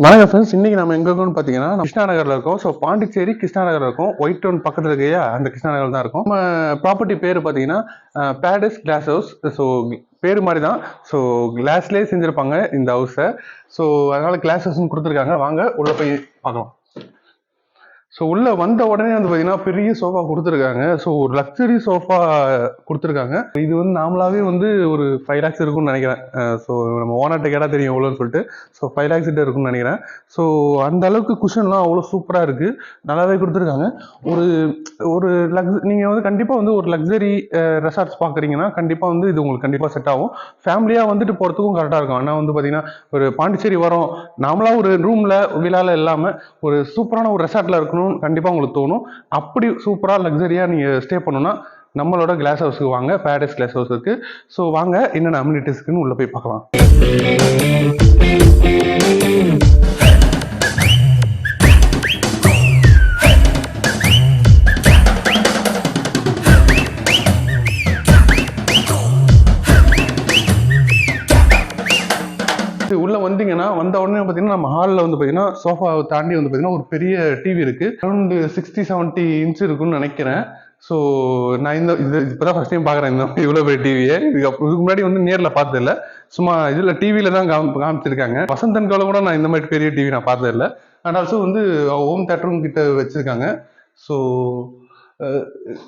வணக்கம் ஃப்ரெண்ட்ஸ், இன்னைக்கு நம்ம எங்க இருக்கோம்னு பார்த்தீங்கன்னா கிருஷ்ணா நகர்ல இருக்கோம். ஸோ பாண்டிச்சேரி கிருஷ்ணா நகர்ல இருக்கும். ஒயிட் டவுன் பக்கத்துல இருக்கையா அந்த கிருஷ்ணா நகர் தான் இருக்கும். நம்ம ப்ராப்பர்ட்டி பேர் பார்த்தீங்கன்னா பேரடைஸ் கிளாஸ் ஹவுஸ். ஸோ பேர் மாதிரி தான். ஸோ கிளாஸ்லேயே செஞ்சிருப்பாங்க இந்த ஹவுஸை. ஸோ அதனால கிளாஸ் ஹவுஸ்னு கொடுத்துருக்காங்க. வாங்க உள்ள போய் பார்க்கலாம். ஸோ உள்ள வந்த உடனே வந்து பார்த்தீங்கன்னா பெரிய சோஃபா கொடுத்துருக்காங்க. ஸோ ஒரு லக்ஸரி சோஃபா கொடுத்துருக்காங்க. இது வந்து நாமளாவே வந்து ஒரு 5 lakhs இருக்கும்னு நினைக்கிறேன். ஸோ நம்ம ஓனர்கிட்ட கேட்டால் தெரியும் எவ்வளோன்னு சொல்லிட்டு. ஸோ 5 lakhs கிட்ட இருக்கும்னு நினைக்கிறேன். ஸோ அந்த அளவுக்கு குஷன்லாம் அவ்வளோ சூப்பராக இருக்கு, நல்லாவே கொடுத்துருக்காங்க. ஒரு ஒரு நீங்கள் வந்து கண்டிப்பாக வந்து ஒரு லக்ஸரி ரெசார்ட்ஸ் பார்க்குறீங்கன்னா கண்டிப்பாக வந்து இது உங்களுக்கு கண்டிப்பாக செட் ஆகும். ஃபேமிலியாக வந்துட்டு போகிறதுக்கும் கரெக்டாக இருக்கும். ஆனால் வந்து பார்த்தீங்கன்னா ஒரு பாண்டிச்சேரி வரோம், நாமளா ஒரு ரூமில் விழாவில் இல்லாமல் ஒரு சூப்பரான ஒரு ரெசார்ட்டில் இருக்கணும் கண்டிப்பா உங்களுக்கு தோணும். அப்படி சூப்பரா லக்ஸரியா நீங்க ஸ்டே பண்ணணும்னா நம்மளோட கிளாஸ் ஹவுஸ்க்கு வாங்க, பேரடைஸ் கிளாஸ் ஹவுஸ் இருக்கு. ஸோ வாங்க என்னென்ன அம்யூனிட்டிஸ்க்குன்னு உள்ள போய் பார்க்கலாம். உள்ள வந்தீங்கன்னா வந்த உடனே பார்த்தீங்கன்னா நம்ம ஹாலில் வந்து பார்த்தீங்கன்னா சோஃபாவை தாண்டி வந்து பார்த்தீங்கன்னா ஒரு பெரிய டிவி இருக்கு. அரௌண்ட் 60-70 இன்ச் இருக்குன்னு நினைக்கிறேன். ஸோ நான் இது இப்போதான் ஃபர்ஸ்ட் டைம் பார்க்குறேன் இந்த இவ்வளோ பெரிய டிவியை. இதுக்கு முன்னாடி வந்து நேரில் பார்த்ததில்ல, சும்மா இதில் டிவியில் தான் காமிச்சிருக்காங்க. வசந்தன் காலம் கூட நான் இந்த மாதிரி பெரிய டிவி நான் பார்த்ததில்ல. அண்ட் ஆல்சோ வந்து ஹோம் தேட்டரும் கிட்ட வச்சிருக்காங்க. ஸோ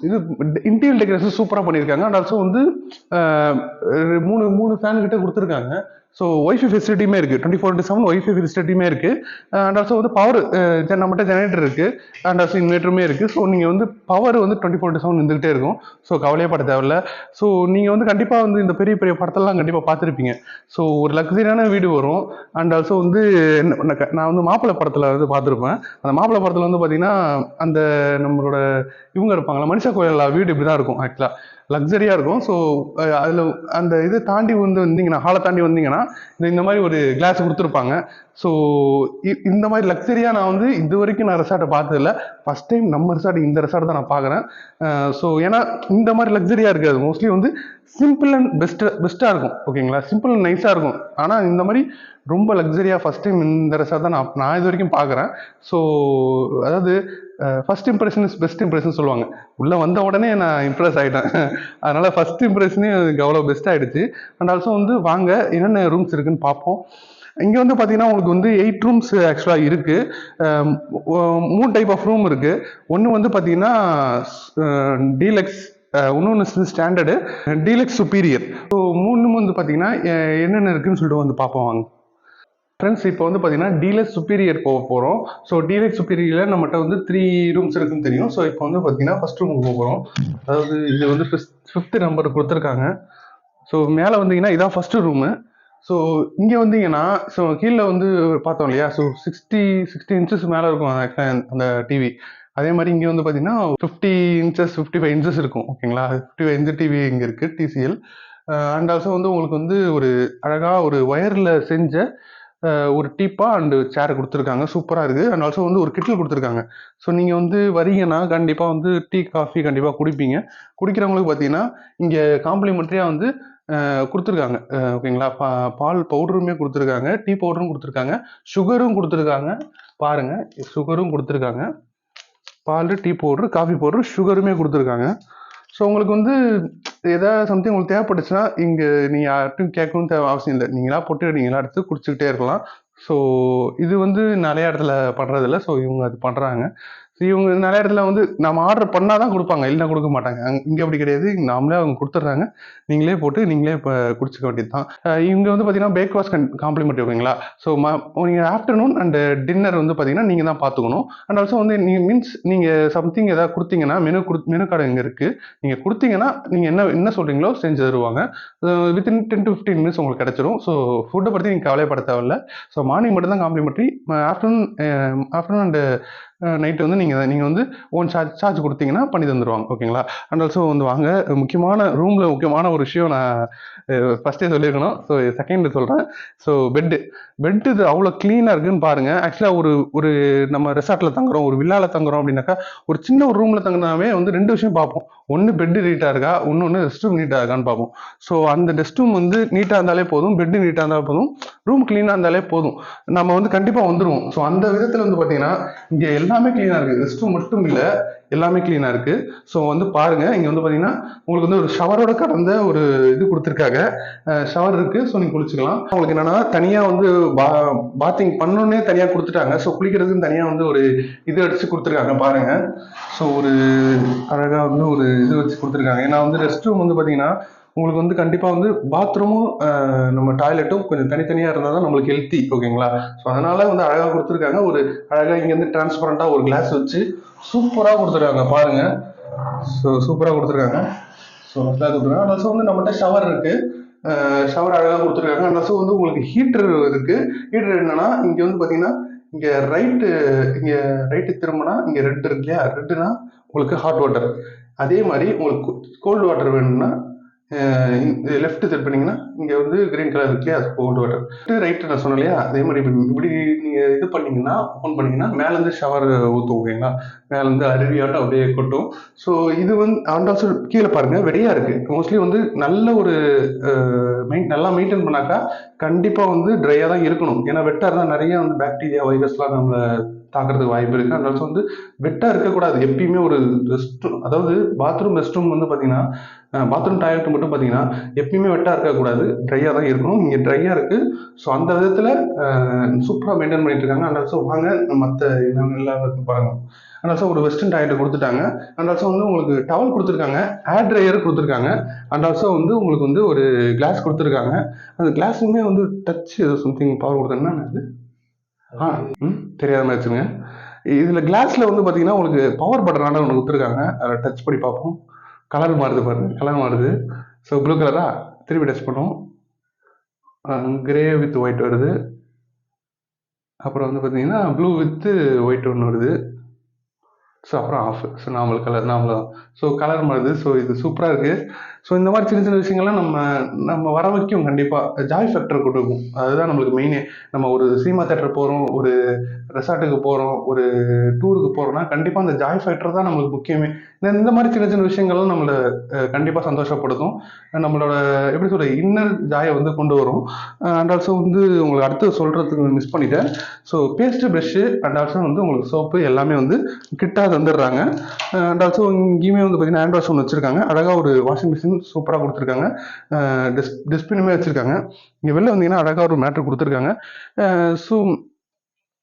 இது இன்டீரியர் டெக்கரேஷன் சூப்பராக பண்ணியிருக்காங்க. அண்ட் ஆல்சோ வந்து மூணு மூணு ஃபேன் கிட்ட கொடுத்துருக்காங்க. ஸோ ஒய்ஃபை ஃபெசிலிட்டியுமே இருக்குது. 24/7 ஒய்ஃபை ஃபெசிலிட்டியுமே இருக்குது. அண்ட் ஆல்சோ வந்து பவர் நம்மகிட்ட ஜெனரேட்டர் இருக்குது. அண்ட் ஆல்சோ இன்வெர்டருமே இருக்குது. ஸோ நீங்கள் வந்து பவர் வந்து 24/7 இருந்துகிட்டே இருக்கும். ஸோ கவலையே பட தேவையில்ல. ஸோ நீங்கள் வந்து கண்டிப்பாக வந்து இந்த பெரிய பெரிய படத்தெல்லாம் கண்டிப்பாக பார்த்துருப்பீங்க. ஸோ ஒரு லக்ஸரியான வீடு வரும். அண்ட் ஆல்சோ வந்து நான் வந்து மாப்பிள்ளை படத்தில் வந்து பார்த்துருப்பேன். அந்த மாப்பிள்ளை படத்தில் வந்து பார்த்தீங்கன்னா அந்த நம்மளோட இவங்க இருப்பாங்களா, மனுஷா கோயிலா வீடு இப்படி தான் இருக்கும். ஆக்சுவலாக லக்ஸரியாக இருக்கும். ஸோ அதில் அந்த இதை தாண்டி வந்து வந்தீங்கன்னா, ஹாலை தாண்டி வந்தீங்கன்னா இந்த மாதிரி ஒரு கிளாஸ் கொடுத்துருப்பாங்க. ஸோ இந்த மாதிரி லக்ஸரியாக நான் வந்து இது வரைக்கும் நான் ரெசார்ட்டை பார்த்ததில்ல. ஃபர்ஸ்ட் டைம் நம்ம ரெசார்ட் இந்த ரெசார்ட் தான் நான் பார்க்குறேன். ஸோ ஏன்னா இந்த மாதிரி லக்ஸரியாக இருக்காது. மோஸ்ட்லி வந்து சிம்பிள் அண்ட் பெஸ்ட்டாக இருக்கும். ஓகேங்களா, சிம்பிள் அண்ட் நைஸாக இருக்கும். ஆனால் இந்த மாதிரி ரொம்ப லக்ஸரியாக ஃபர்ஸ்ட் டைம் இந்த ரெசார்ட் தான் நான் இது வரைக்கும் பார்க்குறேன். ஸோ அதாவது first impression is best impression சொல்லுவாங்க. உள்ளே வந்த உடனே நான் இம்ப்ரெஸ் ஆகிட்டேன். அதனால் ஃபர்ஸ்ட் இம்ப்ரெஷனே எனக்கு அவ்வளோ பெஸ்ட் ஆகிடுச்சு. அண்ட் ஆல்சோ வந்து வாங்க என்னென்ன ரூம்ஸ் இருக்குன்னு பார்ப்போம். இங்கே வந்து பார்த்தீங்கன்னா உங்களுக்கு வந்து 8 ரூம்ஸ் ஆக்சுவலாக இருக்குது. 3 டைப் ஆஃப் ரூம் இருக்குது. ஒன்று வந்து பார்த்தீங்கன்னா டீலக்ஸ், இன்னொன்று ஸ்டாண்டர்டு, டீலக்ஸ் சுப்பீரியர். ஸோ 3 வந்து பார்த்தீங்கன்னா என்னென்ன இருக்குன்னு சொல்லிட்டு வந்து பார்ப்போம் வாங்க. ஃப்ரெண்ட்ஸ், இப்போ வந்து பார்த்தீங்கன்னா டீலக்ஸ் சுப்பீரியர் போக போகிறோம். ஸோ டீலக்ஸ் சுப்பீரியரில் நம்மகிட்ட வந்து 3 ரூம்ஸ் இருக்குன்னு தெரியும். ஸோ இப்போ வந்து பார்த்தீங்கன்னா ஃபர்ஸ்ட் ரூம் போக போகிறோம். அதாவது இது வந்து 5th நம்பர் கொடுத்துருக்காங்க. ஸோ மேலே வந்தீங்கன்னா இதான் ஃபர்ஸ்ட் ரூமு. ஸோ இங்கே வந்தீங்கன்னா ஸோ கீழே வந்து பார்த்தோம் இல்லையா, ஸோ 60 இன்ச்சஸ் மேலே இருக்கும் அந்த டிவி. அதே மாதிரி இங்கே வந்து பார்த்தீங்கன்னா 50 இன்ச்சஸ் 55 இன்ச்சஸ் இருக்கும். ஓகேங்களா, 55 இன்ச் டிவி இங்கே இருக்குது, டிசிஎல். அண்ட் ஆல்சோ வந்து உங்களுக்கு வந்து ஒரு அழகாக ஒரு ஒயரில் செஞ்ச ஒரு டீப்பா அண்டு சேர் கொடுத்துருக்காங்க. சூப்பராக இருக்குது. அண்ட் ஆல்சோ வந்து ஒரு கிட்டில் கொடுத்துருக்காங்க. ஸோ நீங்கள் வந்து வரீங்கன்னா கண்டிப்பாக வந்து டீ காஃபி கண்டிப்பாக குடிப்பீங்க. குடிக்கிறவங்களுக்கு பார்த்தீங்கன்னா இங்கே காம்ப்ளிமெண்ட்ரியாக வந்து கொடுத்துருக்காங்க. ஓகேங்களா, பால் பவுடருமே கொடுத்துருக்காங்க, டீ பவுடரும் கொடுத்துருக்காங்க, சுகரும் கொடுத்துருக்காங்க. பாருங்கள், சுகரும் கொடுத்துருக்காங்க. பால், டீ பவுடரு, காஃபி பவுடரு, சுகருமே கொடுத்துருக்காங்க. ஸோ உங்களுக்கு வந்து ஏதாவது சம்திங் உங்களுக்கு தேவைப்பட்டுச்சுன்னா இங்கே நீங்கள் யார்ட்டும் கேட்கணும்னு அவசியம் இல்லை. நீங்களா போட்டு நீங்களா எடுத்து குடிச்சிக்கிட்டே இருக்கலாம். ஸோ இது வந்து நிறைய இடத்துல பண்ணுறதில்ல. ஸோ இவங்க அது பண்ணுறாங்க. ஸோ இவங்க நிறைய இடத்துல வந்து நம்ம ஆர்டர் பண்ணால் தான் கொடுப்பாங்க, இல்லைன்னா கொடுக்க மாட்டாங்க. இங்கே அப்படி கிடையாது, நாமளே அவங்க கொடுத்துட்றாங்க. நீங்களே போட்டு நீங்களே இப்போ குடிச்சிக்க வேண்டியது தான். இங்கே வந்து பார்த்தீங்கன்னா பிரேக்ஃபாஸ்ட் காம்ப்ளிமெண்ட். ஓகேங்களா, ஸோ நீங்கள் ஆஃப்டர்நூன் அண்ட் டின்னர் வந்து பார்த்தீங்கன்னா நீங்கள் தான் பார்த்துக்கணும். அண்ட் ஆல்சோ வந்து நீங்கள் சம்திங் ஏதாவது கொடுத்தீங்கன்னா மெனு கார்டு இங்கே இருக்குது. நீங்கள் கொடுத்தீங்கன்னா நீங்கள் என்ன சொல்கிறீங்களோ செஞ்சு தருவாங்க. வித்தின் 10 to 15 மினிட்ஸ் உங்களுக்கு கிடச்சிரும். ஸோ ஃபுட்டை பற்றி நீங்கள் கவலைப்பட தேவையில்ல. ஸோ மார்னிங் மட்டும் தான் காம்ப்ளிமெண்ட்ரி. ஆஃப்டர்நூன் அண்டு நைட்டு வந்து நீங்கள் வந்து ஓன் சார்ஜ் கொடுத்தீங்கன்னா பண்ணி தந்துடுவாங்க. ஓகேங்களா? அண்ட் ஆல்சோ வந்து வாங்க, முக்கியமான ரூமில் முக்கியமான ஒரு விஷயம் நான் ஃபஸ்ட்டே சொல்லியிருக்கணும். ஸோ செகண்ட் சொல்கிறேன். ஸோ பெட்டு இது அவ்வளோ க்ளீனாக இருக்குன்னு பாருங்கள். ஆக்சுவலாக ஒரு நம்ம ரெசார்ட்டில் தங்குறோம், ஒரு வில்லாவில் தங்குறோம் அப்படின்னாக்கா ஒரு சின்ன ஒரு ரூமில் தங்கினாவே வந்து 2 விஷயம் பார்ப்போம். ஒன்று பெட்டு நீட்டாக இருக்கா, இன்னொன்று ரெஸ்ட் ரூம் நீட்டாக இருக்கான்னு பார்ப்போம். ஸோ அந்த ரெஸ்ட் ரூம் வந்து நீட்டாக இருந்தாலே போதும், பெட்டு நீட்டாக இருந்தாலே போதும், ரூம் க்ளீனாக இருந்தாலே போதும், நம்ம வந்து கண்டிப்பாக வந்துடுவோம். ஸோ அந்த விதத்தில் வந்து பார்த்தீங்கன்னா இங்கே எல்லாமே க்ளீனாக இருக்குது. ரெஸ்ட் ரூம் மட்டும் இல்லை, எல்லாமே க்ளீனாக இருக்குது. ஸோ வந்து பாருங்கள், இங்கே வந்து பார்த்தீங்கன்னா உங்களுக்கு வந்து ஒரு ஷவரோட கடந்த ஒரு இது கொடுத்துருக்காங்க. ஷவர் இருக்குது. ஸோ நீங்கள் குளிச்சுக்கலாம். உங்களுக்கு என்னென்னா தனியாக வந்து பாத்திங் பண்ணோன்னே தனியாக கொடுத்துட்டாங்க. ஸோ குளிக்கிறதுக்கு தனியாக வந்து ஒரு இது அடித்து கொடுத்துருக்காங்க பாருங்கள். ஸோ ஒரு அழகாக வந்து ஒரு இது வச்சு கொடுத்துருக்காங்க. ஏன்னா வந்து ரெஸ்ட் ரூம் வந்து பார்த்தீங்கன்னா உங்களுக்கு வந்து கண்டிப்பாக வந்து பாத்ரூமும் நம்ம டாய்லெட்டும் கொஞ்சம் தனித்தனியாக இருந்தால் தான் நம்மளுக்கு ஹெல்த்தி. ஓகேங்களா? ஸோ அதனால் வந்து அழகாக கொடுத்துருக்காங்க. ஒரு அழகாக இங்கேருந்து டிரான்ஸ்பரண்ட்டாக ஒரு கிளாஸ் வச்சு சூப்பராக கொடுத்துருக்காங்க பாருங்கள். ஸோ சூப்பராக கொடுத்துருக்காங்க. ஸோ அழகாக கொடுத்துருக்காங்க. ப்ளஸ் வந்து நம்மகிட்ட ஷவர் இருக்குது. ஷவர் அழகாக கொடுத்துருக்காங்க. ப்ளஸ் வந்து உங்களுக்கு ஹீட்டர் இருக்குது. ஹீட்டர் என்னன்னா இங்கே வந்து பார்த்தீங்கன்னா இங்கே ரைட்டு திரும்பினா இங்கே ரெட் இருக்கு இல்லையா? ரெட்டுனா உங்களுக்கு ஹாட் வாட்டர். அதே மாதிரி உங்களுக்கு கோல்டு வாட்டர் வேணும்னா லெஃப்ட் திருப்பினீங்கன்னா இங்கே வந்து கிரீன் கலர் இருக்கு இல்லையா? அது கோல்டு வாட்டர். ரைட்டு நான் சொன்னேன் இல்லையா? அதே மாதிரி இப்படி நீங்கள் இது பண்ணீங்கன்னா ஓப்பன் பண்ணீங்கன்னா மேலேருந்து ஷவர் ஊற்றும். ஓகேங்களா? மேலேருந்து அருவியாட்டம் அப்படியே கொட்டும். ஸோ இது வந்து அண்ட் ஆல்சோ கீழே பாருங்கள் வெடியாக இருக்குது. மோஸ்ட்லி வந்து நல்ல ஒரு நல்லா மெயின்டைன் பண்ணாக்கா கண்டிப்பாக வந்து ட்ரையாக தான் இருக்கணும். ஏன்னா வெட்டாக இருந்தால் நிறைய வந்து பாக்டீரியா வைரஸ்லாம் நம்மளை தாக்குறதுக்கு வாய்ப்பு இருக்குது. அண்ட் ஆல்சோ வந்து வெட்டாக இருக்கக்கூடாது எப்பயுமே. ஒரு ரெஸ்ட் ரூம், அதாவது பாத்ரூம் ரெஸ்ட் ரூம் வந்து பார்த்தீங்கன்னா பாத்ரூம் டாய்லெட் மட்டும் பார்த்தீங்கன்னா எப்பயுமே வெட்டாக இருக்கக்கூடாது, ட்ரையாக தான் இருக்கணும். இங்கே ட்ரையாக இருக்குது. ஸோ அந்த விதத்தில் சூப்பராக மெயின்டைன் பண்ணிட்டு இருக்காங்க. அண்ட் ஆல்சோ வாங்க மற்ற எல்லாருக்கும் பாருங்க. அண்ட் ஆல்சோ ஒரு வெஸ்டர்ன் டாய்லெட் கொடுத்துட்டாங்க. அண்ட் ஆல்சோ வந்து உங்களுக்கு டவல் கொடுத்துருக்காங்க, ஏர் ட்ரையர் கொடுத்துருக்காங்க. அண்ட் ஆல்சோ வந்து உங்களுக்கு வந்து ஒரு கிளாஸ் கொடுத்துருக்காங்க. அந்த கிளாஸுமே வந்து டச் ஏதோ சம்திங் பவர் கொடுத்தாங்கன்னா அது தெரியாத மாதிரி வச்சுங்க. இதில் கிளாஸில் வந்து பார்த்தீங்கன்னா உங்களுக்கு பவர் பட்டனால ஒன்று கொடுத்துருக்காங்க. அதை டச் பண்ணி பார்ப்போம். கலர் மாறுது பாருங்க, கலர் மாறுது. ஸோ ப்ளூ கலரா திருப்பி டச் பண்ணுவோம். கிரே வித் ஒயிட் வருது. அப்புறம் வந்து பார்த்தீங்கன்னா ப்ளூ வித்து ஒயிட் ஒன்று வருது. ஸோ அப்புறம் ஆஃப். ஸோ நார்மல் கலர் நார்மலாக ஸோ கலர் மாறுது. ஸோ இது சூப்பராக இருக்குது. ஸோ இந்த மாதிரி சின்ன சின்ன விஷயங்கள்லாம் நம்ம வர வைக்கும். கண்டிப்பாக ஜாய் ஃபேக்டர் கொடுக்கும். அதுதான் நம்மளுக்கு மெயினே. நம்ம ஒரு சினிமா தேட்டர் போகிறோம், ஒரு ரெசார்ட்டுக்கு போகிறோம், ஒரு டூருக்கு போகிறோம்னா கண்டிப்பாக அந்த ஜாய் ஃபேக்டர் தான் நம்மளுக்கு முக்கியமே. இந்த மாதிரி சின்ன சின்ன விஷயங்கள்லாம் நம்மளை கண்டிப்பாக சந்தோஷப்படுத்தும். நம்மளோட எப்படி சொல்ற இன்னர் ஜாயை வந்து கொண்டு வரும். அண்ட் ஆல்சோ வந்து உங்களுக்கு அடுத்து சொல்கிறதுக்கு மிஸ் பண்ணிட்டேன். So paste brush and also வந்து உங்களுக்கு சோப்பு எல்லாமே வந்து கிட்டாக தந்துடுறாங்க. அண்ட் ஆல்சோ இங்கேயுமே வந்து பார்த்தீங்கன்னா ஹேண்ட் வாஷ் ஒன்று வச்சுருக்காங்க. அழகாக ஒரு வாஷிங் மிஷின் சூப்பராக கொடுத்துருக்காங்க. டஸ்ட்பினுமே வச்சுருக்காங்க. இங்கே வெளில வந்தீங்கன்னா அழகாக ஒரு மேட்ரு கொடுத்துருக்காங்க. ஸோ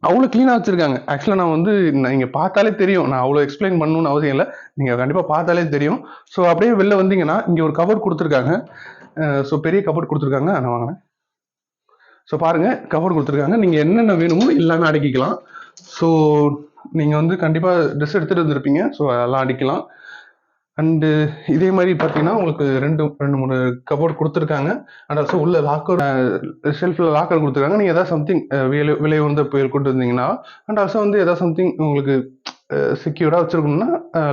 அவ்வளோ க்ளீனாக வச்சுருக்காங்க. ஆக்சுவலாக நான் வந்து நீங்கள் பார்த்தாலே தெரியும். நான் அவ்வளோ எக்ஸ்பிளைன் பண்ணணும்னு அவசியம் இல்லை. நீங்கள் கண்டிப்பாக பார்த்தாலே தெரியும். ஸோ அப்படியே வெளில வந்தீங்கன்னா இங்கே ஒரு கபோர்ட் கொடுத்துருக்காங்க. ஸோ பெரிய கபோர்ட் கொடுத்துருக்காங்க. நான் வாங்கினேன். ஸோ பாருங்கள், கபோர்ட் கொடுத்துருக்காங்க. நீங்கள் என்னென்ன வேணுமோ எல்லாமே அடக்கிக்கலாம். ஸோ நீங்கள் வந்து கண்டிப்பாக ட்ரெஸ் எடுத்துகிட்டு வந்திருப்பீங்க. ஸோ அதெல்லாம் அடிக்கலாம். அண்டு இதே மாதிரி பார்த்தீங்கன்னா உங்களுக்கு ரெண்டு மூணு கபோர்ட் கொடுத்துருக்காங்க. அண்ட் ஆல்சோ உள்ள லாக்கர் ஷெல்ஃபில் லாக்கர் கொடுத்துருக்காங்க. நீங்கள் எதாவது சம்திங் விலை உயர்ந்த புயல் கொண்டு வந்தீங்கன்னா அண்ட் ஆல்சோ வந்து எதாவது சம்திங் உங்களுக்கு செக்யூராக வச்சுருக்கணும்னா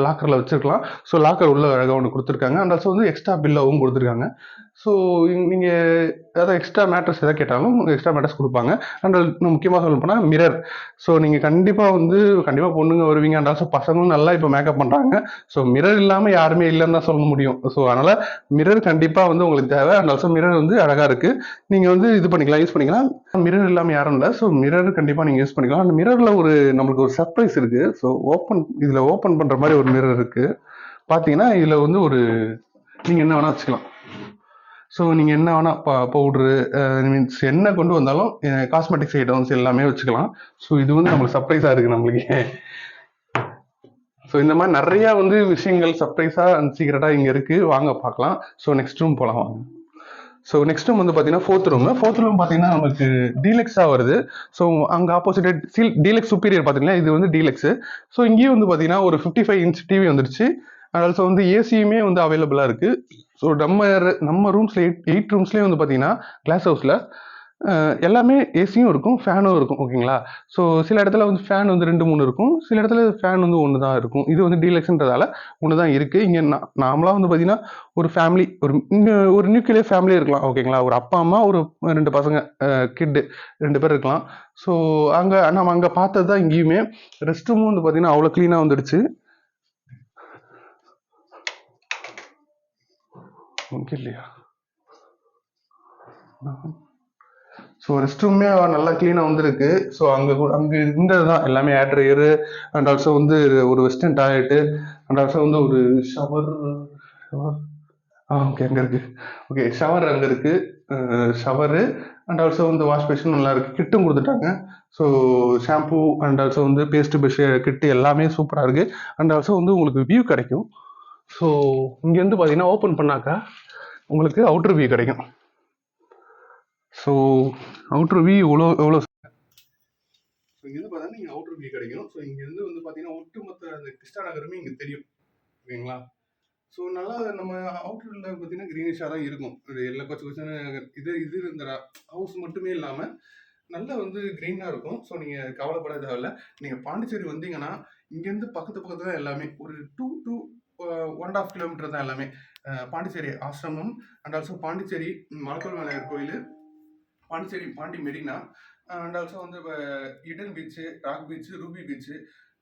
லாக்கரில் வச்சுருக்கலாம். ஸோ லாக்கர் உள்ள அழகாக ஒன்று கொடுத்துருக்காங்க. அண்ட் ஆல்சோ வந்து எக்ஸ்ட்ரா பில்லாகவும் கொடுத்துருக்காங்க. ஸோ நீங்கள் ஏதாவது எக்ஸ்ட்ரா மேட்ரஸ் எதாவது கேட்டாலும் எக்ஸ்ட்ரா மேட்ரஸ் கொடுப்பாங்க. அண்ட் முக்கியமாக சொல்ல போனால் மிரர். ஸோ நீங்கள் கண்டிப்பாக பொண்ணுங்க வருவீங்க. அண்ட் ஆல்சோ பசங்களும் நல்லா இப்போ மேக்கப் பண்ணுறாங்க. ஸோ மிரர் இல்லாமல் யாருமே இல்லைன்னு தான் சொல்ல முடியும். ஸோ அதனால் மிரர் கண்டிப்பாக வந்து உங்களுக்கு தேவை. அண்ட் ஆல்சோ மிரர் வந்து அழகாக இருக்குது. நீங்கள் வந்து இது பண்ணிக்கலாம், யூஸ் பண்ணிக்கலாம். மிரர் இல்லாமல் யாரும் இல்லை. ஸோ மிரர் கண்டிப்பாக நீங்கள் யூஸ் பண்ணிக்கலாம். அந்த மிரரில் நம்மளுக்கு ஒரு சர்ப்ரைஸ் இருக்குது. ஸோ இதில் ஓப்பன் பண்ணுற மாதிரி ஒரு மிரர் இருக்குது. பார்த்தீங்கன்னா இதில் வந்து நீங்கள் என்ன வேணால் வச்சுக்கலாம். ஸோ நீங்கள் என்ன வேணால் பவுட்ரு மீன்ஸ் என்ன கொண்டு வந்தாலும் காஸ்மெட்டிக்ஸ் ஐட்டம்ஸ் எல்லாமே வச்சுக்கலாம். ஸோ இது வந்து நம்மளுக்கு சர்ப்ரைஸாக இருக்குது நம்மளுக்கு. ஸோ இந்த மாதிரி நிறையா வந்து விஷயங்கள் சர்ப்ரைஸாக அண்ட் சீக்கிரட்டாக இங்கே இருக்குது. வாங்க பார்க்கலாம். ஸோ நெக்ஸ்ட் ரூம் போகலாம் வாங்க. ஸோ நெக்ஸ்ட் ரூம் வந்து பார்த்தீங்கன்னா ஃபோர்த் ரூம் பார்த்தீங்கன்னா நமக்கு டீலக்ஸாக வருது. ஸோ அங்கே ஆப்போசிட் டீலக்ஸ் சுப்பீரியர் பார்த்தீங்கன்னா இது வந்து டீலக்ஸு. ஸோ இங்கேயும் வந்து பார்த்தீங்கன்னா ஒரு 55 இன்ச் டிவி வந்துருச்சு. அண்ட் ஆல்சோ வந்து ஏசியுமே வந்து அவைலபிளாக இருக்குது. ஸோ நம்ம ரூம்ஸில் 8 ரூம்ஸ்லேயும் வந்து பார்த்தீங்கன்னா கிளாஸ் ஹவுஸில் எல்லாமே ஏசியும் இருக்கும், ஃபேனும் இருக்கும் ஓகேங்களா? ஸோ சில இடத்துல வந்து ஃபேன் வந்து 2, 3 இருக்கும். சில இடத்துல ஃபேன் வந்து 1 தான் இருக்கும். இது வந்து டீலக்ஸ்ன்றதால 1 தான் இருக்கு. இங்க நார்மலா வந்து பார்த்தீங்கன்னா, ஒரு ஃபேமிலி இங்க ஒரு நியூக்ளியர் ஃபேமிலி இருக்கலாம் ஓகேங்களா? ஒரு அப்பா, அம்மா, ஒரு 2 பசங்க கிட்டு 2 பேர் இருக்கலாம். ஸோ நம்ம அங்க பார்த்தது தான் இங்கேயுமே. ரெஸ்ட் ரூமும் வந்து பார்த்தீங்கன்னா, அவ்வளோ கிளீனா வந்துடுச்சு. இங்க இல்லையா? ஸோ ரெஸ்ட் ரூமே நல்லா க்ளீனாக வந்திருக்கு. ஸோ அங்கே இருந்தது தான் எல்லாமே ஏர் ட்ரையரு அண்ட் ஆல்சோ வந்து ஒரு வெஸ்டர்ன் டாய்லெட்டு அண்ட் ஆல்சோ வந்து ஒரு ஷவர் ஓகே அங்கே இருக்குது. ஓகே ஷவர் அங்கே இருக்குது. ஷவரு அண்ட் ஆல்சோ வந்து வாஷ் பேஷன் நல்லா இருக்குது. கிட்டும் கொடுத்துட்டாங்க. ஸோ ஷாம்பூ அண்ட் ஆல்சோ வந்து பேஸ்ட் ப்ரஷ் கிட்டு எல்லாமே சூப்பராக இருக்குது. அண்ட் ஆல்சோ வந்து உங்களுக்கு வியூ கிடைக்கும். ஸோ இங்கேருந்து பார்த்தீங்கன்னா ஓப்பன் பண்ணாக்கா உங்களுக்கு அவுட்டர் வியூ கிடைக்கும். ஸோ அவுட்டர் வியூ எவ்வளோ ஸோ இங்கேருந்து பார்த்தீங்கன்னா நீங்கள் அவுட்டர் வியூ கிடைக்கும். ஸோ இங்கேருந்து வந்து பார்த்தீங்கன்னா ஒட்டுமொத்த அந்த கிருஷ்ணா நகரமே இங்கே தெரியும் ஓகேங்களா? ஸோ நல்லா நம்ம அவுட்டரில் பார்த்தீங்கன்னா க்ரீனிஷாக தான் இருக்கும். எல்லா கொச்சு கொச்சுன்னு இது இந்த ஹவுஸ் மட்டுமே இல்லாமல் நல்லா வந்து க்ரீனாக இருக்கும். ஸோ நீங்கள் கவலைப்பட தேவையில்ல. நீங்கள் பாண்டிச்சேரி வந்தீங்கன்னா இங்கேருந்து பக்கத்து தான் எல்லாமே ஒரு 2 to 1.5 கிலோமீட்டர் தான் எல்லாமே. பாண்டிச்சேரி ஆசிரமம் அண்ட் ஆல்சோ பாண்டிச்சேரி மலக்கல் விநாயகர் கோயில், Pondicherry Pandi Marina and also வந்து Eden beach, rock beach, ruby beach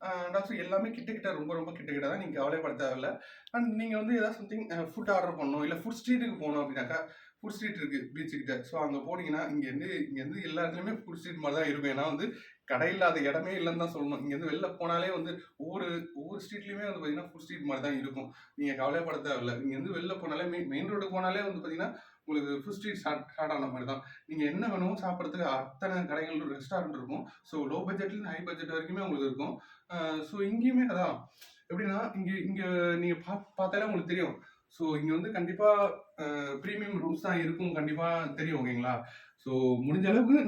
and also எல்லாமே கிட்ட ரொம்ப ரொம்ப கிட்ட தான். நீங்கள் கவலைப்பட தேவையில்ல. அண்ட் நீங்கள் வந்து ஏதாவது சம்திங் ஃபுட் ஆர்டர் பண்ணணும், இல்லை ஃபுட் ஸ்ட்ரீட்டுக்கு போகணும் அப்படின்னாக்கா ஃபுட் ஸ்ட்ரீட் இருக்குது பீச்சுக்கிட்ட. ஸோ அங்கே போனீங்கன்னா இங்கேருந்து எல்லா இடத்துலையுமே ஃபுட் ஸ்ட்ரீட் மாதிரி தான் இருக்கும். ஏன்னா வந்து கடை இல்லாத இடமே இல்லைன்னு தான் சொல்லணும். இங்கேருந்து வெளில போனாலே வந்து ஒவ்வொரு ஸ்ட்ரீட்லையுமே வந்து பார்த்தீங்கன்னா ஃபுட் ஸ்ட்ரீட் மாதிரி தான் இருக்கும். நீங்கள் கவலைப்பட தேவையில்ல. இங்கேருந்து வெளில போனாலே மெயின் ரோடுக்கு போனாலே வந்து பார்த்தீங்கன்னா உங்களுக்கு ஃபுட் ஸ்ட்ரீட் ஸ்டார்ட் ஆன மாதிரி தான். நீங்கள் என்ன வேணுமோ சாப்பிட்றதுக்கு அத்தனை கடைகள் ரெஸ்டாரண்ட் இருக்கும். ஸோ லோ பட்ஜெட்லேருந்து ஹை பட்ஜெட் வரைக்குமே உங்களுக்கு இருக்கும். ஸோ இங்கேயுமே அதான் எப்படின்னா இங்கே நீங்கள் பார்த்தாலே உங்களுக்கு தெரியும். ஸோ இங்கே வந்து கண்டிப்பாக ப்ரீமியம் ரூம்ஸ் தான் இருக்கும், கண்டிப்பாக தெரியும் ஓகேங்களா? ஸோ முடிஞ்ச அளவுக்கு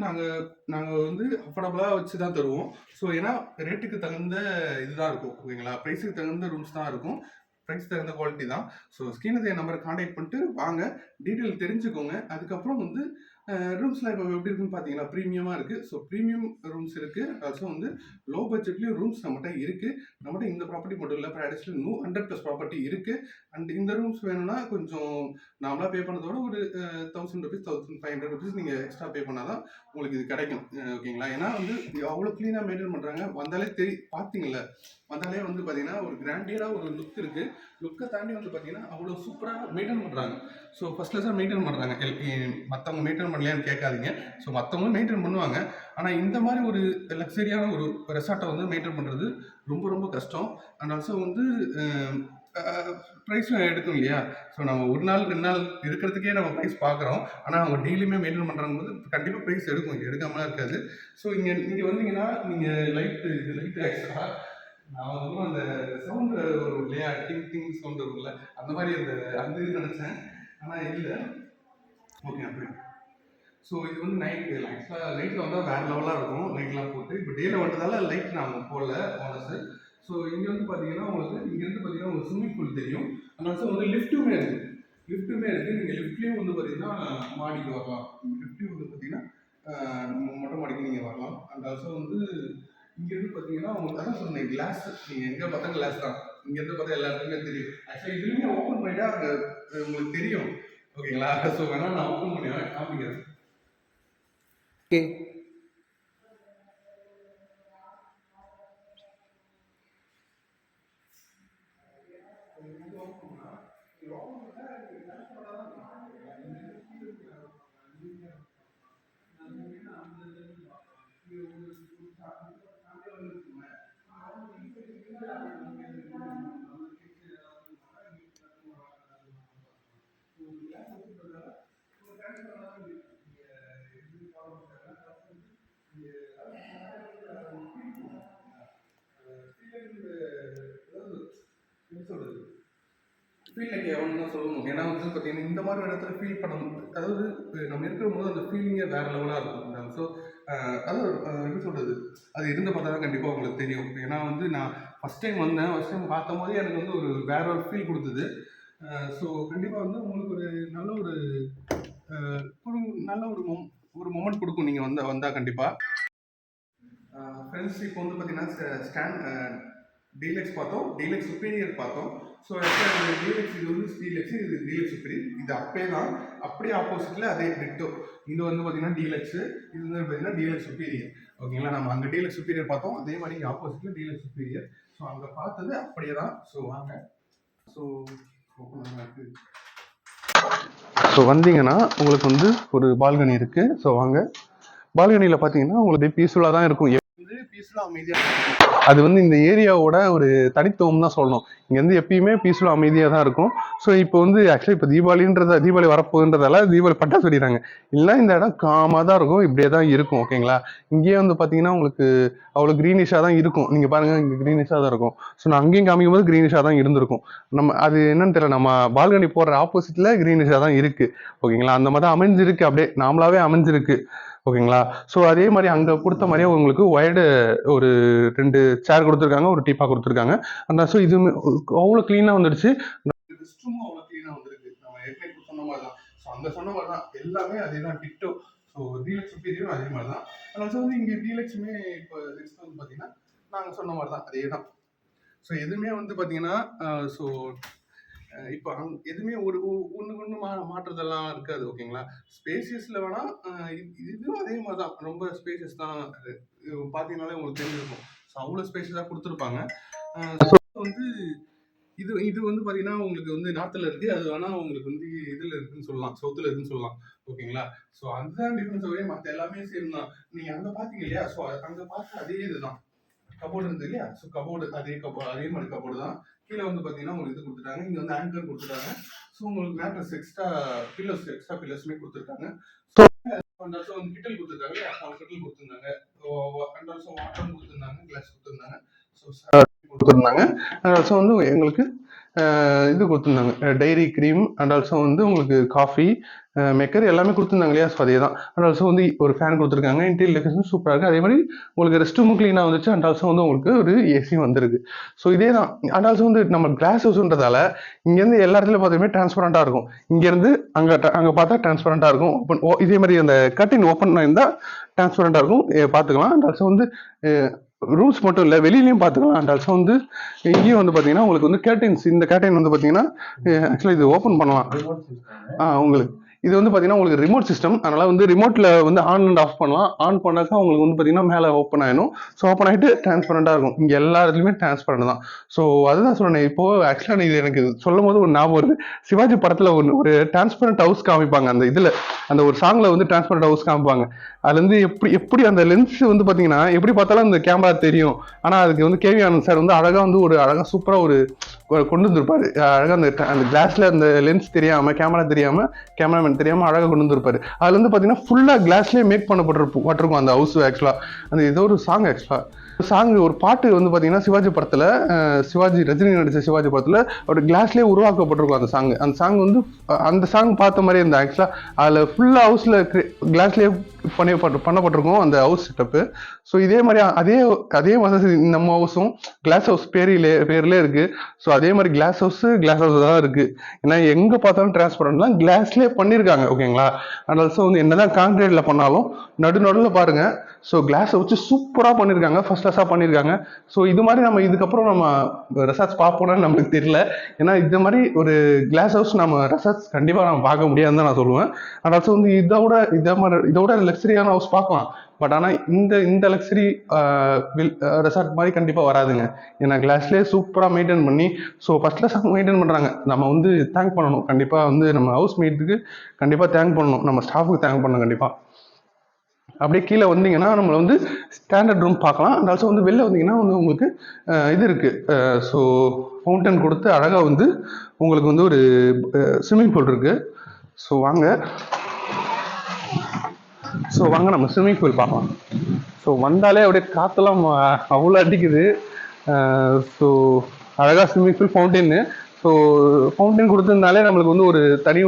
நாங்கள் வந்து அஃபோர்டபுளாக வச்சு தான் தருவோம். ஸோ ஏன்னா ரேட்டுக்கு தகுந்த இதுதான் இருக்கும் ஓகேங்களா? ப்ரைஸுக்கு தகுந்த ரூம்ஸ் தான் இருக்கும். ப்ரைஸ் தகுந்த குவாலிட்டி தான். ஸோ ஸ்க்ரீனில் நம்பரை காண்டாக்ட் பண்ணிட்டு வாங்க, டீட்டெயில் தெரிஞ்சுக்கோங்க. அதுக்கப்புறம் வந்து ரூம்ஸ்லாம் இப்போ எப்படி இருக்குன்னு பார்த்தீங்களா? ப்ரீமியமாக இருக்குது. ஸோ ப்ரீமியம் ரூம்ஸ் இருக்குது. ஆல்சோ வந்து லோ பட்ஜெட்லேயும் ரூம்ஸ் நம்மகிட்ட இருக்குது. நம்மகிட்ட இந்த ப்ராப்பர்ட்டி மட்டும் இல்லை, பேரடைஸில் 100+ ப்ராப்பர்ட்டி இருக்குது. அண்ட் இந்த ரூம்ஸ் வேணும்னா கொஞ்சம் நார்மலாக பே பண்ணதோட ஒரு ₹1000 ₹1500 நீங்கள் எக்ஸ்ட்ரா பே பண்ணால் தான் உங்களுக்கு இது கிடைக்கும் ஓகேங்களா? ஏன்னா வந்து அவ்வளோ க்ளீனாக மெயின்டைன் பண்ணுறாங்க. வந்தாலே பார்த்தீங்கல்ல, வந்தாலே வந்து பார்த்தீங்கன்னா ஒரு கிராண்டியராக ஒரு லுக் இருக்குது. லுக்கை தாண்டி வந்து பார்த்தீங்கன்னா அவ்வளோ சூப்பராக மெயின்டைன் பண்ணுறாங்க. ஸோ ஃபஸ்ட் கிளாஸாக மெயின்டைன் பண்ணுறாங்க. மற்றவங்க மெயின்டைன் பண்ணலையான்னு கேட்காதீங்க. ஸோ மற்றவங்களும் மெயின்டைன் பண்ணுவாங்க. ஆனால் இந்த மாதிரி ஒரு லக்ஸரியான ஒரு ரெசார்ட்டை வந்து மெயின்டைன் பண்ணுறது ரொம்ப ரொம்ப கஷ்டம். அண்ட் ஆல்சோ வந்து ப்ரைஸும் எடுக்கும் இல்லையா? ஸோ நம்ம ஒரு நாள் 2 நாள் இருக்கிறதுக்கே நம்ம ப்ரைஸ் பார்க்குறோம். ஆனால் அவங்க டெய்லியுமே மெயின்டைன் பண்ணுறாங்க போது கண்டிப்பாக ப்ரைஸ் எடுக்கும், எடுக்காமலாம் இருக்காது. ஸோ இங்கே வந்தீங்கன்னா நீங்கள் லைட்டு எக்ஸ்ட்ரா நான் வந்து அந்த சவுண்டு வரும் இல்லையா, டிங் டிங் சவுண்டு வரும்ல, அந்த மாதிரி அந்த இது நினச்சேன். ஆனால் இல்லை. ஓகே அப்படி. ஸோ இது வந்து நைட்டு ஆக்சுவலாக லைட்டில் வந்தால் வேறு லெவலாக இருக்கும். லைட்லாம் போட்டு இப்போ டேயில் வந்ததால லைட் நாங்கள் போடல ஓனர்ஸு. ஸோ இங்கே வந்து பார்த்தீங்கன்னா இங்கேருந்து பார்த்தீங்கன்னா உங்களுக்கு ஸ்விம்மிங் பூல் தெரியும். அந்த வந்து லிஃப்ட்டுமே இருக்குது. நீங்கள் லிஃப்ட்லேயும் வந்து பார்த்தீங்கன்னா மாடிக்கு வரலாம். லிஃப்ட்லேயும் வந்து பார்த்தீங்கன்னா மொட்டை மாடிக்கு நீங்கள் வரலாம். அண்ட் ஆல்சோ வந்து இங்கேருந்து பார்த்தீங்கன்னா உங்களுக்கு அதான் சொன்னேன் கிளாஸ். நீங்கள் எங்கே பார்த்தா கிளாஸ் தான். இங்கேருந்து பார்த்தா எல்லா இடத்துக்குமே தெரியும். ஆக்சுவலாக இதுலேயுமே ஓப்பன் பண்ணிட்டா அங்கே உங்களுக்கு தெரியும் ஓகேங்களா? ஸோ வேணால் நான் ஓப்பன் பண்ணி காமிக்கிறேன். ஓகே. ஃபீல் லைக் எவன் தான் சொல்லணும். ஏன்னா வந்து பார்த்தீங்கன்னா இந்த மாதிரி ஒரு இடத்துல ஃபீல் பண்ண அதாவது நம்ம இருக்கிற போது அந்த ஃபீலிங்கே வேறு லெவலாக இருக்கும். ஸோ அதாவது எப்படி சொல்கிறது, அது இருந்து பார்த்தா தான் கண்டிப்பாக உங்களுக்கு தெரியும். ஏன்னா வந்து நான் ஃபஸ்ட் டைம் பார்க்கும் போதே எனக்கு வந்து ஒரு வேற ஒரு ஃபீல் கொடுத்தது. ஸோ கண்டிப்பாக வந்து உங்களுக்கு ஒரு நல்ல ஒரு நல்ல ஒரு ஒரு மொமெண்ட் கொடுக்கும் நீங்கள் வந்தால் கண்டிப்பாக. ஃப்ரெண்ட்ஸ் இப்போ வந்து பார்த்தீங்கன்னா டீலக்ஸ் பார்த்தோம், டீலக்ஸ் சுப்பீரியர் பார்த்தோம். ஸோ டீலக்ஸ் இது வந்து டீலக்ஸ், இது டீலக்ஸ் சுப்பீரியர். இது அப்படியே ஆப்போசிட்டில் அதே டிட்டோ. இது வந்து பார்த்தீங்கன்னா டீலக்ஸு, இது வந்து பார்த்தீங்கன்னா டீலக்ஸ் சுப்பீரியர். ஓகேங்களா, நம்ம அங்கே டீலக்ஸ் சுப்பீரியர் பார்த்தோம், அதே மாதிரி இங்கே ஆப்போசிட்டில் டீலக்ஸ் சுப்பீரியர். ஸோ அங்கே பார்த்தது அப்படியே தான். ஸோ வாங்க. ஸோ ஸோ வந்தீங்கன்னா உங்களுக்கு வந்து ஒரு பால்கனி இருக்குது. ஸோ வாங்க. பால்கனியில் பார்த்தீங்கன்னா உங்களுக்கு பீஸ்ஃபுல்லாக தான் இருக்கும். பீஸ்ஃபுல்லாக அமைதியாக, அது வந்து இந்த ஏரியாவோட ஒரு தனித்துவம் தான் சொல்லணும். இங்கே வந்து எப்பயுமே பீஸ்ஃபுல்லாக அமைதியாக தான் இருக்கும். ஸோ இப்போ வந்து ஆக்சுவலி இப்போ தீபாவளி வரப்போகுன்றதால தீபாவளி பட்டாசு வெடிக்கிறாங்க. இல்லைன்னா இந்த இடம் காமாக தான் இருக்கும், இப்படியே தான் இருக்கும். ஓகேங்களா, இங்கேயே வந்து பார்த்தீங்கன்னா உங்களுக்கு அவ்வளோ க்ரீனிஷாக தான் இருக்கும். நீங்கள் பாருங்கள், இங்கே க்ரீனிஷாக தான் இருக்கும். ஸோ நான் அங்கேயும் காமிக்கும் போது க்ரீனிஷாக தான் இருந்திருக்கும். நம்ம அது என்னன்னு தெரியல, நம்ம பால்கனி போடுற ஆப்போசிட்டில் க்ரீனிஷாக தான் இருக்குது. ஓகேங்களா, அந்த மாதிரி தான் அமைஞ்சிருக்கு, அப்படியே நாமளாவே அமைஞ்சிருக்கு. ஓகேங்களா, ஸோ அதே மாதிரி அங்கே கொடுத்த மாதிரியே உங்களுக்கு ஒயர்டு ஒரு 2 சேர் கொடுத்துருக்காங்க, ஒரு டீப்பா கொடுத்துருக்காங்க. அந்த ஸோ இதுவுமே அவ்வளோ க்ளீனாக வந்துடுச்சு. ரெஸ்ட் ரூமும் அவ்வளோ க்ளீனாக வந்துருக்கு. நம்ம ஏற்கனவே சொன்ன மாதிரி தான். ஸோ அங்கே சொன்ன மாதிரி தான் எல்லாமே அதே தான், டிட்டோ. ஸோ டீலக்ஸ் சுப்பீரியரும் அதே மாதிரி தான். அதனால வந்து இங்கே டீலக்ஸுமே இப்போ ரெஸ்ட் வந்து பார்த்தீங்கன்னா நாங்கள் சொன்ன மாதிரி தான், அதே தான். ஸோ எதுவுமே வந்து பார்த்தீங்கன்னா ஸோ இப்போ எதுவுமே ஒன்று மாற்றுறதெல்லாம் இருக்காது. ஓகேங்களா, ஸ்பேசியஸில் வேணால் இதுவும் அதே மாதிரி தான், ரொம்ப ஸ்பேசியஸ் தான். பார்த்தீங்கன்னாலே உங்களுக்கு தெரிஞ்சிருக்கும். ஸோ அவ்வளோ ஸ்பேஷியஸாக கொடுத்துருப்பாங்க. வந்து இது வந்து பார்த்தீங்கன்னா உங்களுக்கு வந்து நார்த்தில் இருக்குது, அது வேணால் உங்களுக்கு வந்து இதில் இருக்குதுன்னு சொல்லலாம், சவுத்தில் இருக்குதுன்னு சொல்லலாம். ஓகேங்களா, ஸோ அதுதான் டிஃப்ரென்ஸாகவே, மற்ற எல்லாமே சேம் தான். நீங்கள் அங்கே பார்த்தீங்க இல்லையா, ஸோ அங்கே பார்த்து அதே இதுதான். கபோர்டு இருந்தது இல்லையா, ஸோ கபோர்டு அதே மாதிரி கபோர்டு தான். கீழே வந்து பார்த்தீங்கன்னா உங்களுக்கு இது கொடுத்துட்டாங்க, இங்கே வந்து ஆங்கர் கொடுத்துட்டாங்க. ஸோ உங்களுக்கு மேட்ரஸ் எக்ஸ்ட்ரா பில்லர்ஸுமே கொடுத்துருக்காங்க. ஸோ அண்ட் ஆல்சோ வந்து கிட்டல் கொடுத்துருக்காங்க இல்லையா, கிட்டல் கொடுத்துருந்தாங்க. அண்ட் ஆல்சோ வாட்டர் கொடுத்துருந்தாங்க, கிளாஸ் கொடுத்துருந்தாங்க. ஸோ கொடுத்துருந்தாங்க. அண்ட் ஆல்சோ வந்து எங்களுக்கு இது கொடுத்துருந்தாங்க, டைரி க்ரீம். அண்ட் ஆல்சோ வந்து உங்களுக்கு காஃபி மேக்கர் எல்லாமே கொடுத்துருந்தாங்க இல்லையா, ஸோ அதே தான். அண்ட் ஆல்சோ வந்து ஒரு ஃபேன் கொடுத்துருக்காங்க. இன்டீரியர் டெக்கரேஷன் சூப்பராக இருக்குது. அதே மாதிரி உங்களுக்கு ரெஸ்ட் ரூமும் க்ளீனாக வந்துச்சு. அண்ட் ஆல்சோ வந்து உங்களுக்கு ஒரு ஏசியும் வந்துருக்கு. ஸோ இதே தான். அண்ட் ஆல்சோ வந்து நம்ம கிளாஸ் ஹவுஸ்ன்றதால இங்கேருந்து எல்லா இடத்துலையும் பார்த்தீங்கன்னா டிரான்ஸ்பரண்ட்டாக இருக்கும். இங்கேருந்து அங்கே பார்த்தா டிரான்ஸ்பரண்ட்டாக இருக்கும். இதே மாதிரி அந்த கர்டின் ஓப்பன் இருந்தால் டிரான்ஸ்பரண்ட்டாக இருக்கும், பார்த்துக்கலாம். அண்ட் ஆல்சோ வந்து ரூம்ஸ் மட்டும் இல்லை, வெளியிலையும் பார்த்துக்கலாம். அண்ட் ஆல்சோ வந்து இங்கேயும் வந்து பார்த்தீங்கன்னா உங்களுக்கு வந்து கேர்டைன்ஸ், இந்த கேர்டைன் வந்து பார்த்தீங்கன்னா ஆக்சுவலாக இது ஓப்பன் பண்ணலாம். உங்களுக்கு இது வந்து பார்த்தீங்கன்னா உங்களுக்கு ரிமோட் சிஸ்டம். அதனால் வந்து ரிமோட்டில் வந்து ஆன் அண்ட் ஆஃப் பண்ணலாம். ஆன் பண்ணாக்கா உங்களுக்கு வந்து பார்த்தீங்கன்னா மேலே ஓப்பன் ஆகிடும். ஸோ ஓப்பன் ஆகிட்டு டிரான்ஸ்பரண்ட்டாக இருக்கும். இங்கே எல்லா இடத்துலையுமே டிரான்ஸ்பரண்ட் தான். ஸோ அதுதான் சொன்னேன். இப்போது ஆக்சுவலாக இது எனக்கு சொல்லும் போது ஒரு ஞாபகம் வருது. சிவாஜி படத்தில் ஒரு டிரான்ஸ்பரண்ட் ஹவுஸ் காமிப்பாங்க. அந்த இதில் அந்த ஒரு சாங்கில் வந்து டிரான்ஸ்பரண்ட் ஹவுஸ் காமிப்பாங்க. அதுலேருந்து எப்படி அந்த லென்ஸ் வந்து பார்த்தீங்கன்னா எப்படி பார்த்தாலும் அந்த கேமரா தெரியும். ஆனால் அதுக்கு வந்து கேவி ஆனந்த் சார் வந்து அழகாக வந்து ஒரு அழகாக சூப்பராக ஒரு கொண்டு வந்திருப்பாரு. அழகாக அந்த கிளாஸில் அந்த லென்ஸ் தெரியாமல், கேமரா தெரியாமல், கேமராமேன் தெரியாமல் அழகாக கொண்டு வந்திருப்பாரு. அதில் வந்து பார்த்தீங்கன்னா ஃபுல்லாக கிளாஸ்லேயே மேக் பண்ணப்பட்டிருக்கும் அந்த ஹவுஸ். ஆக்சுவலாக அந்த ஏதோ ஒரு சாங், ஒரு பாட்டு வந்து பார்த்தீங்கன்னா சிவாஜி படத்தில், சிவாஜி ரஜினி நடித்த சிவாஜி படத்தில் ஒரு கிளாஸ்லேயே உருவாக்கப்பட்டிருக்கும் அந்த சாங். அந்த சாங் வந்து அந்த சாங் பார்த்த மாதிரி இருந்தது. ஆக்சுவலாக அதில் ஃபுல்லாக ஹவுஸில் கிளாஸ்லேயே பண்ணப்பட்டிருக்கும் அந்த ஹவுஸ் செட்டப்பு. ஸோ இதே மாதிரி அதே மாதிரி நம்ம ஹவுஸும் கிளாஸ் ஹவுஸ் பேர்லேயே இருக்குது. ஸோ அதே மாதிரி கிளாஸ் ஹவுஸ் தான் இருக்குது. ஏன்னா எங்கே பார்த்தாலும் டிரான்ஸ்பரண்ட்லாம் கிளாஸ்லேயே பண்ணியிருக்காங்க. ஓகேங்களா, அண்ட் ஆல்சோ வந்து என்னதான் கான்கிரீட்டில் பண்ணாலும் நடுவில் பாருங்கள். ஸோ கிளாஸை வச்சு சூப்பராக பண்ணியிருக்காங்க, ஃபர்ஸ்ட் கிளாஸாக பண்ணியிருக்காங்க. ஸோ இது மாதிரி நம்ம இதுக்கப்புறம் நம்ம ரெசார்ட்ஸ் பார்ப்போம்னு நம்மளுக்கு தெரியல. ஏன்னா இந்த மாதிரி ஒரு கிளாஸ் ஹவுஸ் நம்ம ரெசார்ட்ஸ் கண்டிப்பாக நம்ம பார்க்க முடியாதுன்னு தான் நான் சொல்லுவேன். அண்ட் ஆல்சோ வந்து இதோட லக்ஸரியான ஹவுஸ் பார்க்கலாம். பட் ஆனால் இந்த லக்ஸரி ரெசார்ட் மாதிரி கண்டிப்பாக வராதுங்க. ஏன்னா கிளாஸ்லேயே சூப்பராக மெயின்டைன் பண்ணி, ஸோ ஃபர்ஸ்ட் கிளாஸாக மெயின்டைன் பண்ணுறாங்க. நம்ம வந்து தேங்க் பண்ணணும் கண்டிப்பாக. வந்து நம்ம ஹவுஸ் மேட்டுக்கு கண்டிப்பாக தேங்க் பண்ணணும், நம்ம ஸ்டாஃபுக்கு தேங்க் பண்ணணும் கண்டிப்பாக. அப்படியே கீழே வந்தீங்கன்னா நம்மளை வந்து ஸ்டாண்டர்ட் ரூம் பார்க்கலாம். அண்ட் ஆல்சோ வந்து வெளில வந்தீங்கன்னா வந்து உங்களுக்கு இது இருக்குது. ஸோ ஃபவுண்டன் கொடுத்து அழகாக வந்து உங்களுக்கு வந்து ஒரு ஸ்விம்மிங் பூல் இருக்குது. ஸோ வாங்க நம்ம ஸ்விம்மிங் பூல் பார்க்கலாம். ஸோ வந்தாலே அப்படியே காற்றெல்லாம் அவ்வளோ அடிக்குது. ஸோ அழகாக swimming pool, fountain. So fountain கொடுத்துருந்தாலே நம்மளுக்கு வந்து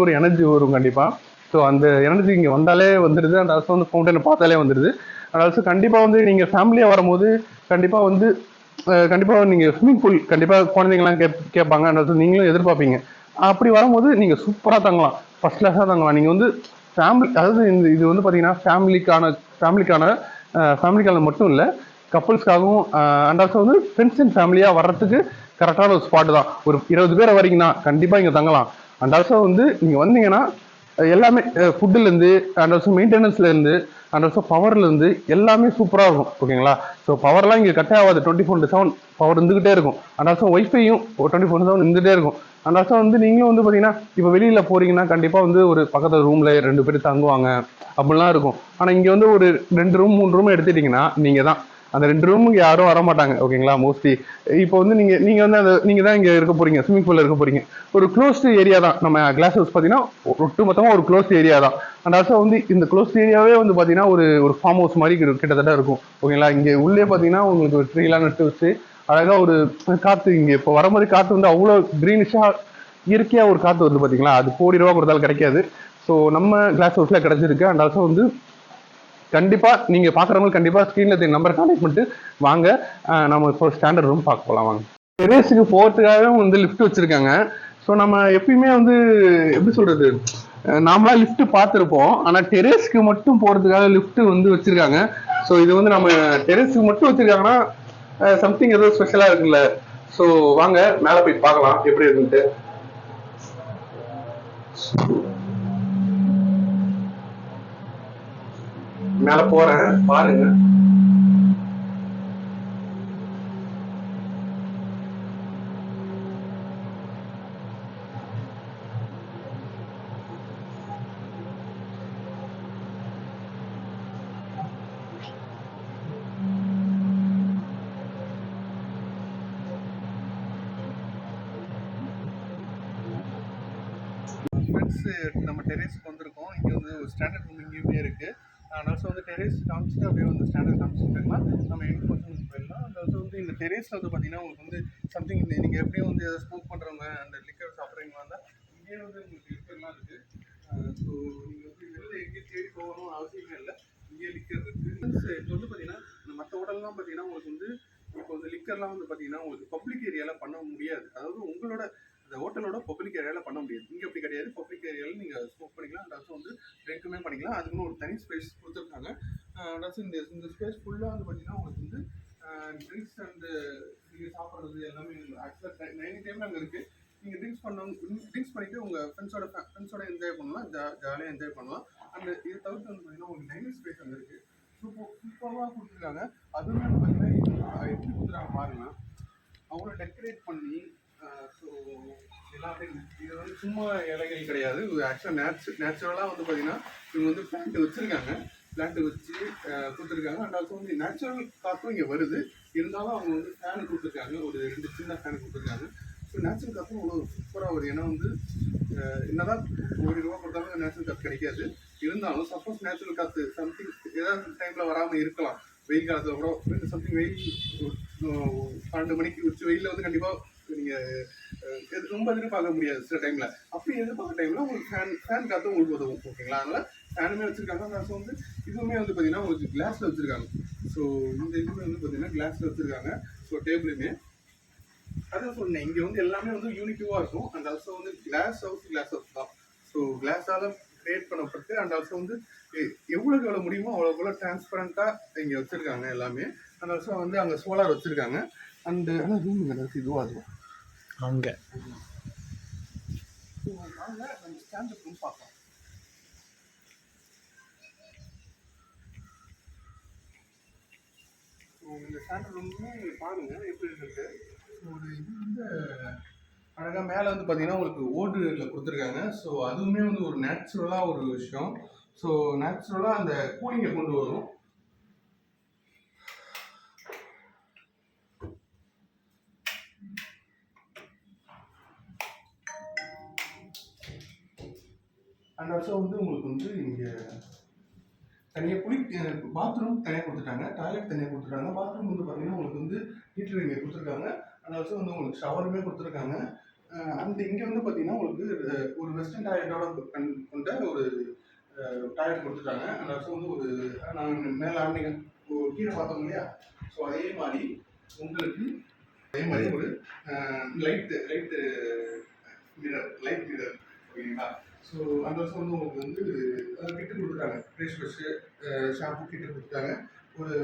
ஒரு எனர்ஜி வரும் கண்டிப்பாக. ஸோ அந்த எனர்ஜி இங்கே வந்தாலே வந்துடுது. அண்ட் ஆல்சோ வந்து ஃபவுண்டனை பார்த்தாலே வந்துடுது. அண்ட் ஆல்சோ கண்டிப்பாக வந்து நீங்கள் ஃபேமிலியாக வரும்போது கண்டிப்பாக நீங்கள் ஸ்விம்மிங் பூல் கண்டிப்பாக குழந்தைங்களாம் கேட்பாங்க. அண்ட் ஆல்சோ நீங்களும் எதிர்பார்ப்பீங்க. அப்படி வரும்போது நீங்கள் சூப்பராக தங்கலாம், ஃபர்ஸ்ட் கிளாஸாக தங்கலாம். நீங்கள் வந்து ஃபேமிலி, அதாவது இது வந்து பார்த்தீங்கன்னா ஃபேமிலிக்கான மட்டும் இல்லை, கப்புள்ஸ்க்காகவும் அண்ட் ஆல்சோ வந்து ஃப்ரெண்ட்ஸ் அண்ட் ஃபேமிலியாக வர்றதுக்கு கரெக்டான ஒரு ஸ்பாட் தான். ஒரு 20 பேரை வரீங்கன்னா கண்டிப்பாக இங்கே தங்கலாம். அண்ட் ஆல்சோ வந்து நீங்கள் வந்தீங்கன்னா எல்லாமே ஃபுட்டுலேருந்து அண்ட் ஆல்சோ மெயின்டெனன்ஸ்லேருந்து அண்ட் ஆல்சோ பவர்லேருந்து எல்லாமே சூப்பராக இருக்கும். ஓகேங்களா? ஸோ பவர்லாம் இங்கே கட் ஆகாது, 24/7 பவர் இருந்துகிட்டே இருக்கும். அண்ட் ஆல்சோ ஒய்ஃபையும் 24/7 இருந்துகிட்டே இருக்கும். அண்ட் ஆல்சோ வந்து நீங்களும் வந்து பார்த்தீங்கன்னா இப்போ வெளியில் போறீங்கன்னா கண்டிப்பாக வந்து ஒரு பக்கத்து ரூமில் 2 பேர் தங்குவாங்க அப்படிலாம் இருக்கும். ஆனால் இங்கே வந்து ஒரு 2 ரூம் 3 ரூம் எடுத்துட்டீங்கன்னா நீங்கள் தான் அந்த 2 ரூமுக்கு யாரும் வர மாட்டாங்க. ஓகேங்களா? மோஸ்ட்லி இப்போ வந்து நீங்கள் வந்து நீங்கள் தான் இங்கே இருக்க போறீங்க, ஸ்விமிங் பூலில் இருக்க போறீங்க. ஒரு க்ளோஸ்டு ஏரியா தான். நம்ம கிளாஸ் ஹவுஸ் பார்த்தீங்கன்னா ஒட்டு மொத்தமாக ஒரு க்ளோஸ்டு ஏரியா தான். அண்ட் ஆல்சோ வந்து இந்த க்ளோஸ்டு ஏரியாவே வந்து பார்த்தீங்கன்னா ஒரு ஃபார்ம் ஹவுஸ் மாதிரி கிட்டத்தட்ட இருக்கும். ஓகேங்களா? இங்கே உள்ளே பார்த்தீங்கன்னா உங்களுக்கு ஒரு ட்ரீலாம் நட்டு வச்சு அழகாக ஒரு காற்று, இங்கே இப்போ வரும்போது காற்று வந்து அவ்வளோ க்ரீனிஷாக இயற்கையாக ஒரு காற்று வந்து பார்த்தீங்களா, அது கோடி ரூபா கொடுத்தாலும் கிடைக்காது. ஸோ நம்ம கிளாஸ் ஹவுஸில் கிடைச்சிருக்கு. அண்ட் ஆல்சோ வந்து கண்டிப்பாக நீங்கள் பார்க்குறவங்க கண்டிப்பாக ஸ்க்ரீனில் நம்பர் கான்டெக்ட் பண்ணிட்டு வாங்க. நம்ம இப்போ ஸ்டாண்டர்ட் ரூம் பார்க்க போகலாம் வாங்க. டெரேஸுக்கு போகிறதுக்காக வந்து லிஃப்ட் வச்சுருக்காங்க. ஸோ நம்ம எப்பயுமே வந்து எப்படி சொல்கிறது, நாமளா லிஃப்ட் பார்த்துருப்போம், ஆனால் டெரேஸ்க்கு மட்டும் போகிறதுக்காக லிஃப்ட் வந்து வச்சுருக்காங்க. ஸோ இது வந்து நம்ம டெரேஸ்க்கு மட்டும் வச்சுருக்காங்கன்னா சம்திங் ஏதோ ஸ்பெஷலாக இருக்குல்ல. ஸோ வாங்க மேலே போய் பார்க்கலாம் எப்படி இருக்குன்ட்டு. மேல போறேன் பாருங்க. நம்ம டெரேஸ்க்கு வந்திருக்கோம். இங்கே வந்து ஒரு ஸ்டாண்டர்ட் ரூம் இங்கேயுமே இருக்கு. ஆல்சோ வந்து டெரேஸ் காமிச்சிட்டு அப்படியே வந்து ஸ்டாண்டர்ட் காமிச்சிட்டுங்களா நம்ம எங்கே கொஞ்சம் போயிடலாம். அந்த ஆல்சோ வந்து இந்த டெரேஸில் வந்து பார்த்தீங்கன்னா உங்களுக்கு வந்து சம்திங் நீங்கள் எப்படியும் வந்து எதாவது ஸ்மோக் பண்ணுறவங்க அந்த லிக்கர் சாப்பிட்றீங்களா இருந்தால் இங்கேயே வந்து உங்களுக்கு லிக்கர்லாம் இருக்குது. ஸோ நீங்கள் வந்து வெளில எங்கேயும் தேடி போகணும் அவசியமே இல்லை, இங்கேயே லிக்கர் இருக்குது. இப்போ வந்து பார்த்தீங்கன்னா மற்ற ஹோட்டல்லாம் பார்த்தீங்கன்னா உங்களுக்கு வந்து இப்போ வந்து லிக்கர்லாம் வந்து பார்த்தீங்கன்னா உங்களுக்கு பப்ளிக் ஏரியாவில் பண்ண முடியாது. அதாவது உங்களோட இந்த ஹோட்டலோட பப்ளிக் ஏரியாவில் பண்ண முடியாது. இங்கே அப்படி கிடையாது. பப்ளிக் ஏரியாவில் நீங்கள் ஸ்மோக் பண்ணிக்கலாம். அண்ட் ஆல்சோ வந்து ட்ரிங்க்குமே பண்ணிக்கலாம். அதுக்குன்னு ஒரு தனி ஸ்பேஸ் கொடுத்துருக்காங்க. அண்ட் ஆல்சோ இந்த ஸ்பேஸ் ஃபுல்லாக வந்து பார்த்தீங்கன்னா உங்களுக்கு வந்து ட்ரிங்க்ஸ் அண்டு நீங்கள் சாப்பிட்றது எல்லாமே ஆக்சுவலாக 90 டைமில் அங்கே இருக்குது. நீங்கள் ட்ரிங்க்ஸ் பண்ணிவிட்டு உங்கள் ஃப்ரெண்ட்ஸோட என்ஜாய் பண்ணலாம், ஜாலியாக என்ஜாய் பண்ணலாம். அண்ட் இதை தவிர்த்து வந்து பார்த்தீங்கன்னா உங்களுக்கு டைனிங் ஸ்பேஸ் அங்கே இருக்குது. சூப்பராக கொடுத்துருக்காங்க. அதுவுமே வந்து பார்த்தீங்கன்னா எப்படி கொடுத்துருக்காங்க பாருங்க, அவ்வளோ டெக்கரேட் பண்ணி. ஸோ எல்லாமே இது வந்து சும்மா இலைகள் கிடையாது. ஆக்சுவலாக நேச்சுரலாக வந்து பார்த்தீங்கன்னா இவங்க வந்து பிளான்ட் வச்சுருக்காங்க. பிளான்ட் வச்சு கொடுத்துருக்காங்க. அண்ட் ஆல்சோ வந்து நேச்சுரல் காற்றும் இங்கே வருது. இருந்தாலும் அவங்க வந்து ஃபேன் கொடுத்துருக்காங்க, ஒரு 2 சின்ன ஃபேன் கொடுத்துருக்காங்க. ஸோ நேச்சுரல் காற்றும் அவ்வளோ சூப்பராக வருது. ஏன்னா வந்து என்னதான் ₹1 கொடுத்தாலும் நேச்சுரல் காற்று கிடைக்காது. இருந்தாலும் சப்போஸ் நேச்சுரல் காற்று சம்திங் ஏதாவது டைமில் வராமல் இருக்கலாம். வெயில் காலத்தில் கூட சம்திங் வெயில் 12 மணிக்கு உச்சி வெயிலில் வந்து கண்டிப்பாக நீங்கள் ரொம்ப எதிர்பார்க்க முடியாது சில டைமில். அப்படி எதிர்பார்க்க டைமில் உங்களுக்கு ஃபேன் காற்று உங்களுக்கு உதவும். ஓகேங்களா? அதனால் ஃபேனுமே வச்சுருக்காங்க. ப்ளஸ் வந்து இதுவுமே வந்து பார்த்தீங்கன்னா உங்களுக்கு கிளாஸில் வச்சுருக்காங்க. ஸோ இந்த இதுவுமே வந்து பார்த்தீங்கன்னா கிளாஸில் வச்சுருக்காங்க. ஸோ டேபிளுமே அதான் சொன்னேன், இங்கே வந்து எல்லாமே வந்து யூனிட்டிவாக இருக்கும். அண்ட் ஆல்சோ வந்து கிளாஸ் ஹவுஸ் தான். So கிளாஸால் create Pannapattu and also வந்து எவ்வளோக்கு எவ்வளோ முடியுமோ அவ்வளோ டிரான்ஸ்பரண்ட்டாக இங்கே வச்சுருக்காங்க எல்லாமே. அண்ட் ஆல்சோ வந்து அங்கே சோலார் வச்சுருக்காங்க. அண்டு ஆனால் ரூம் இங்கே இதுவாக இருக்கும் அங்கே. ஸோ நாங்கள் நம்ம ஸ்டாண்டர்ட் ரூம் பார்க்கலாம். ஸோ இந்த ஸ்டாண்டர்ட் ரூமுமே பாருங்கள் எப்படி இருக்குது. ஒரு இது வந்து அழகாக மேலே வந்து பார்த்தீங்கன்னா உங்களுக்கு ஓடுல கொடுத்துருக்காங்க. ஸோ அதுவுமே வந்து ஒரு நேச்சுரலாக ஒரு விஷயம். ஸோ நேச்சுரலாக அந்த கூலிங்கை கொண்டு வரும். அண்ட் ஆல்சோ வந்து உங்களுக்கு வந்து இங்கே தனியாக பாத்ரூம் தனியாக கொடுத்துட்டாங்க, டாய்லெட் தனியாக கொடுத்துட்டாங்க. பாத்ரூம் வந்து பார்த்தீங்கன்னா உங்களுக்கு வந்து ஹீட்டர் இங்கே கொடுத்துருக்காங்க. அண்ட் ஆல்சோ வந்து உங்களுக்கு ஷவருமே கொடுத்துருக்காங்க. அந்த இங்கே வந்து பார்த்தீங்கன்னா உங்களுக்கு ஒரு வெஸ்டர்ன் டாய்லெட்டோட கொண்ட ஒரு டாய்லெட் கொடுத்துட்டாங்க. அண்ட் ஆல்சோ வந்து ஒரு நாங்கள் மேலே ஆண்டிங்க கீழே பார்த்தோம் இல்லையா? ஸோ அதே மாதிரி உங்களுக்கு அதே மாதிரி ஒரு லைட் மிரர் ஓகேங்களா? ஸோ அந்த வருஷம் வந்து உங்களுக்கு வந்து கிட்டு கொடுத்துட்டாங்க, ஃபேஸ் வாஷு, ஷாம்பு கிட்டு கொடுத்துட்டாங்க. ஒரு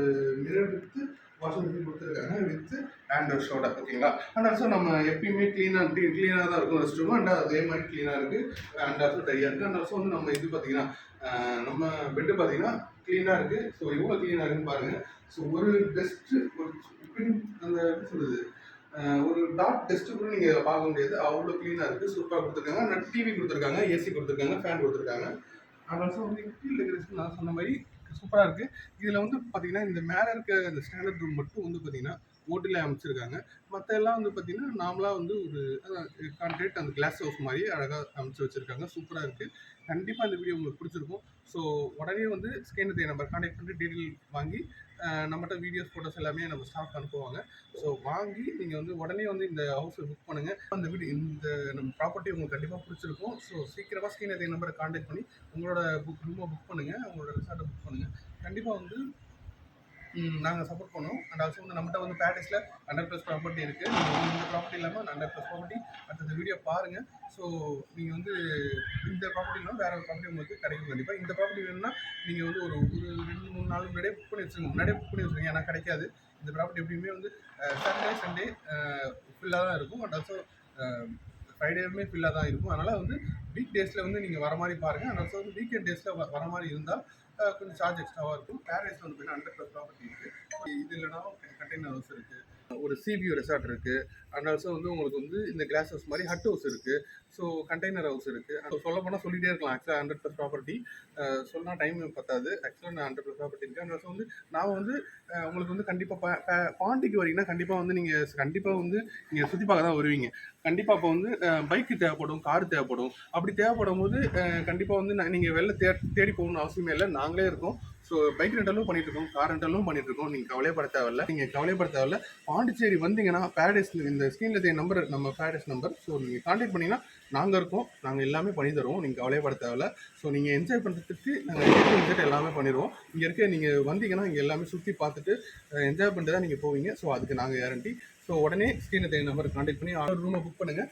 மிரர் வித்து வாஷிங் மிஷின் கொடுத்துருக்காங்க வித்து ஹேண்ட் வாஷோட, ஓகேங்களா. அண்ட் ஆல்சோ நம்ம எப்பயுமே க்ளீனாக தான் இருக்கும் ரெஸ்ட் ரூம். அண்ட் அதே மாதிரி க்ளீனாக இருக்குது. அண்ட் ஆல்சோ ட்ரையாக இருக்குது. அண்ட் ஆல்சோ வந்து நம்ம இது பார்த்தீங்கன்னா நம்ம பெட்டு பார்த்தீங்கன்னா க்ளீனாக இருக்குது. ஸோ எவ்வளோ க்ளீனாக இருக்குன்னு பாருங்கள். ஸோ ஒரு டஸ்ட்டு ஒரு பின் அந்த எப்படி சொல்கிறது, ஒரு டாட் டெஸ்ட் கூட நீங்கள் பார்க்க முடியாது, அவ்வளோ க்ளீனாக இருக்குது. சூப்பராக கொடுத்துருக்காங்க. ஆனால் டிவி கொடுத்துருக்காங்க, ஏசி கொடுத்துருக்காங்க, ஃபேன் கொடுத்துருக்காங்க. அண்ட் ஆல்சோ வந்து இன்டீரியர் டெக்கரேஷன் நான் சொன்ன மாதிரி சூப்பராக இருக்குது. இதில் வந்து பார்த்தீங்கன்னா இந்த மேலே இருக்க இந்த ஸ்டாண்டர்ட் ரூம் மட்டும் வந்து பார்த்தீங்கன்னா ஓட்டில் அமைச்சிருக்காங்க. மற்ற எல்லாம் வந்து பார்த்தீங்கன்னா நார்மலாக வந்து ஒரு கான்கிரீட் அந்த கிளாஸ் ஹவுஸ் மாதிரி அழகாக அமைச்சு வச்சுருக்காங்க. சூப்பராக இருக்குது. கண்டிப்பாக இந்த வீடியோ உங்களுக்கு பிடிச்சிருக்கும். ஸோ உடனே வந்து ஸ்கேன் நம்பர் கான்டாக்ட் பண்ணி டீட்டெயில் வாங்கி நம்மகிட்ட வீடியோஸ் ஃபோட்டோஸ் எல்லாமே நம்ம ஸ்டாஃப் அனுப்புவாங்க. ஸோ வாங்கி நீங்கள் வந்து உடனே வந்து இந்த ஹவுஸை புக் பண்ணுங்கள். அந்த வீடியோ இந்த நம்ம ப்ராப்பர்ட்டி உங்களுக்கு கண்டிப்பாக பிடிச்சிருக்கும். ஸோ சீக்கிரமாக ஸ்கேன் நம்பரை கான்டாக்ட் பண்ணி உங்களோட ரூமை புக் பண்ணுங்கள், உங்களோட ரிசார்ட்டை புக் பண்ணுங்கள். கண்டிப்பாக வந்து நாங்கள் சப்போர்ட் பண்ணுவோம். அண்ட் ஆல்சோ வந்து நம்மகிட்ட வந்து பேரிஸில் 100+ ப்ராப்பர்ட்டி இருக்குது. நீங்கள் வந்து இந்த ப்ராப்பர்ட்டி இல்லாமல் 100+ ப்ராப்பர்ட்டி அடுத்த வீடியோ பாருங்கள். ஸோ நீங்கள் வந்து இந்த ப்ராப்பர்ட்டி இல்லாமல் வேறு ப்ராப்பர்ட்டி உங்களுக்கு கிடைக்கும். கண்டிப்பாக இந்த ப்ராப்பர்ட்டி வேணும்னா நீங்கள் வந்து ஒரு 2-3 நாள் முன்னாடியே புக் பண்ணி வச்சுருங்க. ஏன்னா கிடைக்காது. இந்த ப்ராப்பர்ட்டி எப்படியுமே வந்து சாட்டர்டே சண்டே ஃபுல்லாக தான் இருக்கும். அண்ட் ஆல்சோ ஃப்ரைடேவுமே ஃபுல்லாக தான் இருக்கும். அதனால் வந்து வீக் டேஸில் வந்து நீங்கள் வர மாதிரி பாருங்கள். அண்ட் ஆல்சோ வந்து வீக்கெண்ட் டேஸில் வர மாதிரி இருந்தால் கொஞ்சம் சார்ஜ் எக்ஸ்ட்ராவாக இருக்கும். பேரடைஸ் வந்து பார்த்தீங்கன்னா 100+ ப்ராப்பர்ட்டி இருக்குது. இது இல்லைனா கண்டெய்னர் ஹவுஸ் இருக்குது, ஒரு சீவியூ ரெசார்ட் இருக்குது. அண்ட் ஆல்சோ வந்து உங்களுக்கு வந்து இந்த கிளாஸ் ஹவுஸ் மாதிரி ஹட் ஹவுஸ் இருக்குது. ஸோ கண்டெய்னர் ஹவுஸ் இருக்குது. ஸோ சொல்ல போனால் சொல்லிகிட்டே இருக்கலாம். ஆக்சுவலாக 100+ ப்ராப்பர்ட்டி சொன்னால் டைம் பத்தாது. ஆக்சுவலாக நான் 100+ ப்ராப்பர்ட்டி இருக்குது. அண்ட் ஆல்சோ வந்து நான் வந்து உங்களுக்கு வந்து கண்டிப்பாக பாண்டிக்கு வரீங்கன்னா கண்டிப்பாக வந்து நீங்கள் கண்டிப்பாக வந்து நீங்கள் சுற்றி பார்க்க தான் வருவீங்க. கண்டிப்பாக அப்போ வந்து பைக்கு தேவைப்படும், கார் தேவைப்படும். அப்படி தேவைப்படும் போது கண்டிப்பாக வந்து நீங்கள் வெளில தேடி போகணும்னு அவசியமே இல்லை. நாங்களே இருக்கோம். ஸோ பைக் ரெண்டலும் பண்ணிகிட்ருக்கோம், கார் ரெண்டலும் பண்ணிகிட்ருக்கோம். நீங்கள் கவலைப்பட தேவையில்ல. பாண்டிச்சேரி வந்தீங்கன்னா பேரடைஸ் இந்த ஸ்க்ரீனில் நம்பர் நம்ம பேரடைஸ் நம்பர். ஸோ நீங்கள் கான்டாக்ட் பண்ணிங்கன்னா நாங்கள் இருக்கோம். நாங்கள் எல்லாமே பண்ணி தருவோம். நீங்கள் கவலைப்பட தேவையில்ல. ஸோ நீங்கள் என்ஜாய் பண்ணுறதுக்கு நாங்கள் எல்லாமே பண்ணிடுவோம். இங்கே இருக்க நீங்கள் வந்தீங்கன்னா இங்கே எல்லாமே சுற்றி பார்த்துட்டு என்ஜாய் பண்ணிட்டு தான் நீங்கள் போவீங்க. ஸோ அதுக்கு நாங்கள் கேரண்டி. ஸோ உடனே ஸ்க்ரீனில் நம்பர் கான்டாக்ட் பண்ணி ஆர்டர் ரூமை புக் பண்ணுங்கள்.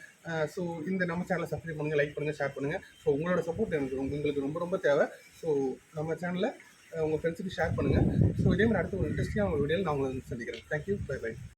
ஸோ இந்த நம்ம சேனலை சப்ஸ்கிரைப் பண்ணுங்கள், லைக் பண்ணுங்கள், ஷேர் பண்ணுங்கள். ஸோ உங்களோட சப்போர்ட் உங்களுக்கு ரொம்ப தேவை. ஸோ நம்ம சேனலில் உங்கள் ஃப்ரெண்ட்ஸுக்கு ஷேர் பண்ணுங்கள். ஸோ இதே மாதிரி அடுத்த ஒரு இன்ட்ரெஸ்டிங்காக உங்கள் வீடியோவில் நான் உங்களை சந்திக்கிறேன். Thank you, by.